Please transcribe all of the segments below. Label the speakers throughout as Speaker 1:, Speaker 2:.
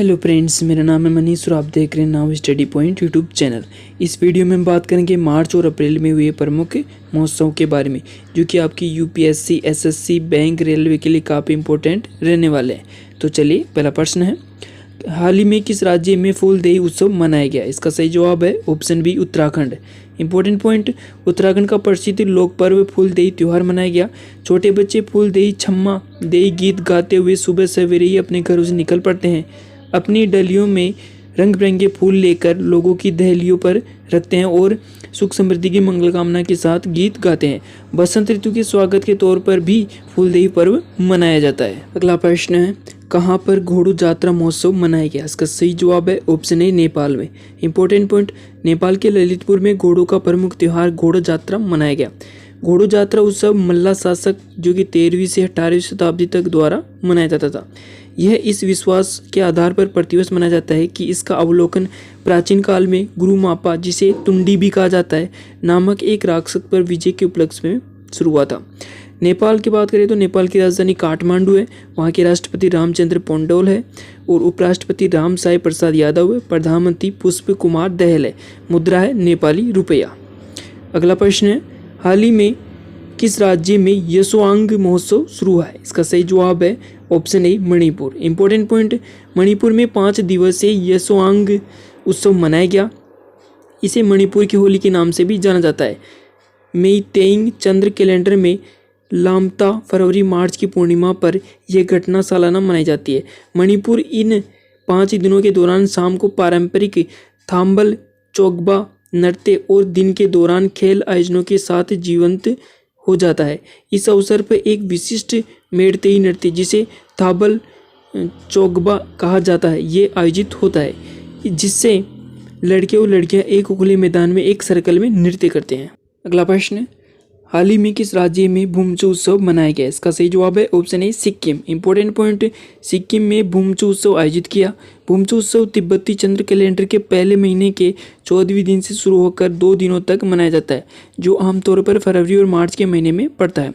Speaker 1: Hello friends, मेरा नाम है मनीष और आप देख रहे हैं now study point YouTube channel. इस वीडियो में हम बात करेंगे मार्च और अप्रैल में हुए प्रमुख महोत्सव के बारे में, जो कि आपकी यूपीएससी, एसएससी, बैंक, रेलवे के लिए काफ़ी इंपॉर्टेंट रहने वाले हैं। तो चलिए, पहला प्रश्न है, हाल ही में किस राज्य में फूलदेई उत्सव मनाया गया? इसका सही जवाब है option B, Uttarakhand. Important point, Uttarakhand का प्रसिद्ध लोक पर्व फूलदेई त्यौहार मनाया गया। छोटे बच्चे फूलदेई छम्मा देई गीत गाते हुए सुबह सवेरे ही अपने घरों से निकल पड़ते हैं। अपनी डलियों में रंग बिरंगे फूल लेकर लोगों की दहलियों पर रखते हैं और सुख समृद्धि की मंगल कामना के साथ गीत गाते हैं। बसंत ऋतु के स्वागत के तौर पर भी फूलदेई पर्व मनाया जाता है। अगला प्रश्न है, कहाँ पर घोड़ू जात्रा महोत्सव मनाया गया? इसका सही जवाब है ऑप्शन ए, नेपाल में। इंपॉर्टेंट पॉइंट, नेपाल के ललितपुर में घोड़ों का प्रमुख त्यौहार घोड़ा जात्रा मनाया गया। घोड़ू जात्रा उत्सव मल्ला शासक जो कि 13वीं से 18वीं शताब्दी तक द्वारा मनाया जाता था। यह इस विश्वास के आधार पर प्रतिवर्ष मनाया जाता है कि इसका अवलोकन प्राचीन काल में गुरु मापा, जिसे तुंडी भी कहा जाता है, नामक एक राक्षस पर विजय के उपलक्ष्य में शुरू हुआ था। नेपाल की बात करें तो नेपाल की राजधानी काठमांडू है। वहाँ के राष्ट्रपति रामचंद्र पौंडोल है और उपराष्ट्रपति राम साई प्रसाद यादव है। प्रधानमंत्री पुष्प कुमार दहल है। मुद्रा है नेपाली रुपया। अगला प्रश्न है, हाल ही में किस राज्य में यशोआंग महोत्सव शुरू हुआ है? इसका सही जवाब है option A, Manipur. Important point, Manipur में 5 दिवसीय यशोआंग उत्सव मनाया गया। इसे मणिपुर की होली के नाम से भी जाना जाता है। मेइतेइंग चंद्र कैलेंडर में लामता फरवरी मार्च की पूर्णिमा पर यह घटना सालाना मनाई जाती है। मणिपुर इन 5 दिनों के दौरान शाम को पारंपरिक थाम्बल चोगबा नृत्य और दिन के दौरान खेल आयोजनों के साथ जीवंत हो जाता है। इस अवसर पर एक विशिष्ट मेड़तेई नृत्य, जिसे थाबल चोगबा कहा जाता है, ये आयोजित होता है, जिससे लड़के और लड़कियां एक खुले मैदान में एक सर्कल में नृत्य करते हैं। अगला प्रश्न, हाल ही में किस राज्य में भूमचू उत्सव मनाया गया? इसका सही जवाब है option A, Sikkim. Important point, Sikkim में भूमचू उत्सव आयोजित किया। भूमचू उत्सव तिब्बती चंद्र कैलेंडर के पहले महीने के 14वें दिन से शुरू होकर 2 दिनों तक मनाया जाता है, जो आमतौर पर फरवरी और मार्च के महीने में पड़ता है।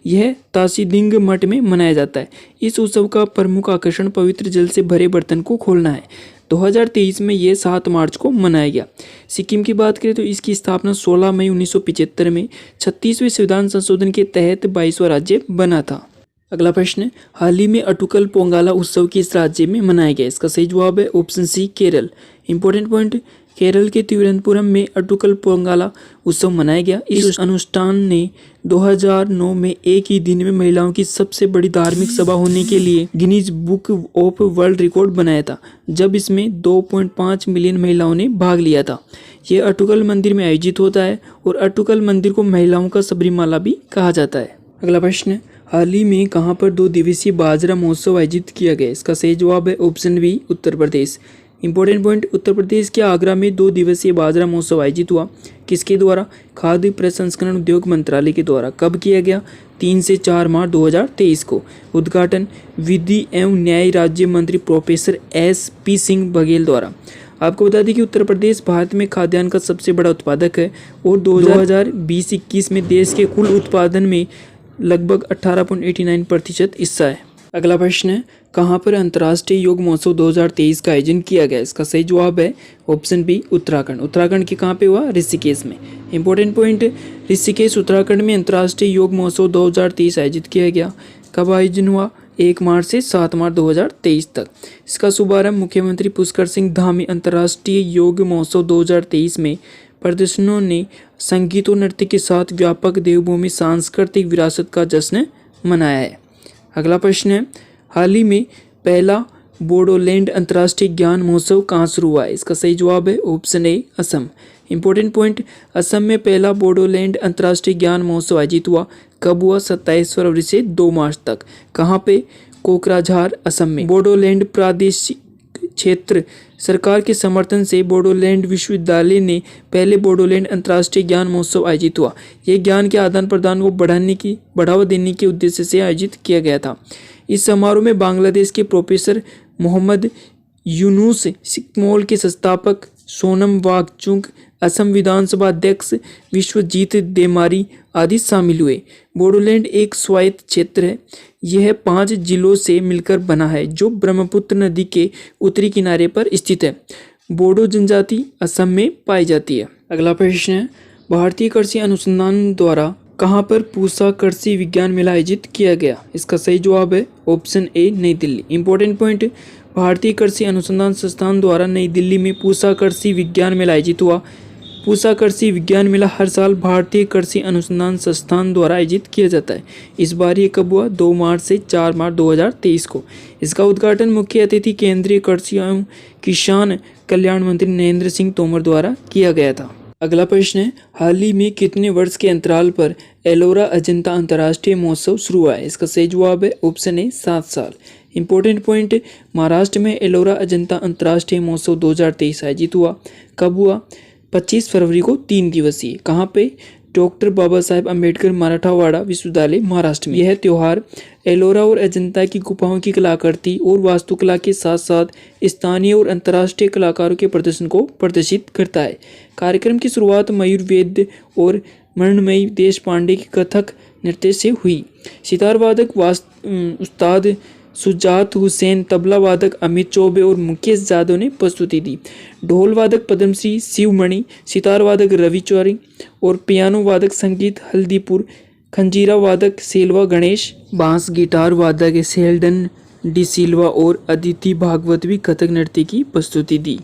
Speaker 1: यह तासीदिंग मठ में मनाया जाता है। इस उत्सव का प्रमुख आकर्षण पवित्र जल से भरे बर्तन को खोलना है। 2023 में यह 7 मार्च को मनाया गया। सिक्किम की बात करें तो इसकी स्थापना 16 मई 1975 में 36वें संविधान संशोधन के तहत 22वां राज्य बना था। अगला प्रश्न, हाल ही में अटुकल पोंगाला उत्सव किस राज्य में मनाया गया? इसका सही जवाब है option C, Kerala. Important point, Kerala के तिरुवनंतपुरम में अटुकल पोंगाला उत्सव मनाया गया। इस अनुष्ठान ने 2009 में एक ही दिन में महिलाओं की सबसे बड़ी धार्मिक सभा होने के लिए Guinness book of world record बनाया था, जब इसमें 2.5 मिलियन महिलाओं ने भाग लिया था। यह अटुकल मंदिर में आयोजित होता है और अटुकल मंदिर को महिलाओं का सबरीमाला भी कहा जाता है। अगला प्रश्न, हाल ही में कहाँ पर 2 दिवसीय बाजरा महोत्सव आयोजित किया गया? इसका सही जवाब है option B, Uttar Pradesh. Important point, Uttar Pradesh के आगरा में 2 दिवसीय बाजरा महोत्सव आयोजित हुआ। किसके द्वारा? खाद्य प्रसंस्करण उद्योग मंत्रालय के द्वारा। कब किया गया? 3 से 4 मार्च 2023 को। उद्घाटन विधि एवं न्याय राज्य मंत्री प्रोफेसर SP सिंह बघेल द्वारा। आपको बता दें कि उत्तर प्रदेश भारत में खाद्यान्न का सबसे बड़ा उत्पादक है और 2020-21 में देश के कुल उत्पादन में लगभग 18.89% हिस्सा है। अगला प्रश्न है, कहाँ पर अंतर्राष्ट्रीय योग महोत्सव 2023 का आयोजन किया गया? इसका सही जवाब है ऑप्शन बी, उत्तराखंड। उत्तराखंड के कहाँ पे हुआ? ऋषिकेश में। इंपॉर्टेंट पॉइंट, ऋषिकेश उत्तराखंड में अंतर्राष्ट्रीय योग महोत्सव 2023 आयोजित किया गया। कब आयोजन हुआ? 1 मार्च से 7 मार्च 2023 तक। इसका शुभारंभ मुख्यमंत्री पुष्कर सिंह धामी अंतर्राष्ट्रीय योग महोत्सव 2023 में प्रदर्शनों ने संगीत और नृत्य के साथ व्यापक देवभूमि सांस्कृतिक विरासत का जश्न मनाया है। अगला प्रश्न है, हाल ही में पहला बोडोलैंड अंतर्राष्ट्रीय ज्ञान महोत्सव कहाँ शुरू हुआ है? इसका सही जवाब है option A, Assam. Important point, Assam में पहला बोडोलैंड अंतर्राष्ट्रीय ज्ञान महोत्सव आयोजित हुआ। कब हुआ? 27 फरवरी से 2 मार्च तक। कहाँ पे? कोकराझार, असम में। बोडोलैंड प्रादेशिक क्षेत्र सरकार के समर्थन से बोडोलैंड विश्वविद्यालय ने पहले बोडोलैंड अंतर्राष्ट्रीय ज्ञान महोत्सव आयोजित हुआ। यह ज्ञान के आदान प्रदान को बढ़ावा देने के उद्देश्य से आयोजित किया गया था। इस समारोह में बांग्लादेश के प्रोफेसर मोहम्मद यूनुस सिकमोल के संस्थापक सोनम वांगचुक, असम विधानसभा अध्यक्ष विश्वजीत देमारी आदि शामिल हुए। बोडोलैंड एक स्वायत्त क्षेत्र है। यह 5 जिलों से मिलकर बना है जो ब्रह्मपुत्र नदी के उत्तरी किनारे पर स्थित है। बोडो जनजाति असम में पाई जाती है। अगला प्रश्न है, भारतीय कृषि अनुसंधान द्वारा कहाँ पर पूसा कृषि विज्ञान मेला आयोजित किया गया? इसका सही जवाब है ऑप्शन ए, नई दिल्ली। इंपॉर्टेंट पॉइंट, भारतीय कृषि अनुसंधान संस्थान द्वारा नई दिल्ली में पूसा कृषि विज्ञान मेला आयोजित हुआ। पूसा कृषि विज्ञान मेला हर साल भारतीय कृषि अनुसंधान संस्थान द्वारा आयोजित किया जाता है। इस बार ये कब हुआ? 2 मार्च से 4 मार्च 2023 को। इसका उद्घाटन मुख्य अतिथि केंद्रीय कृषि एवं किसान कल्याण मंत्री नरेंद्र सिंह तोमर द्वारा किया गया था। अगला प्रश्न है, हाल ही में कितने वर्ष के अंतराल पर एलोरा अजंता अंतर्राष्ट्रीय महोत्सव शुरू हुआ है? इसका सही जवाब है ऑप्शन ए, 7 साल। इंपॉर्टेंट पॉइंट, महाराष्ट्र में एलोरा अजंता अंतर्राष्ट्रीय महोत्सव 2023 आयोजित हुआ। कब हुआ? 25 फरवरी को, 3 दिवसीय। कहाँ पे? डॉक्टर बाबा साहेब अम्बेडकर मराठवाड़ा विश्वविद्यालय, महाराष्ट्र में। यह त्यौहार एलोरा और अजंता की गुफाओं की कलाकृति और वास्तुकला के साथ साथ स्थानीय और अंतर्राष्ट्रीय कलाकारों के प्रदर्शन को प्रदर्शित करता है। कार्यक्रम की शुरुआत मयूर वैद्य और मृण्मयी देशपांडे की कथक नृत्य से हुई। सितार वादक उस्ताद सुजात हुसैन, तबला वादक अमित चौबे और मुकेश जादव ने प्रस्तुति दी। ढोल वादक पद्मश्री शिवमणि, सितार वादक रवि चौरी और पियानो वादक संगीत हल्दीपुर, खंजीरा वादक सेल्वा गणेश, बांस गिटार वादक सेल्डन डी सिल्वा और अदिति भागवत भी कथक नृत्य की प्रस्तुति दी।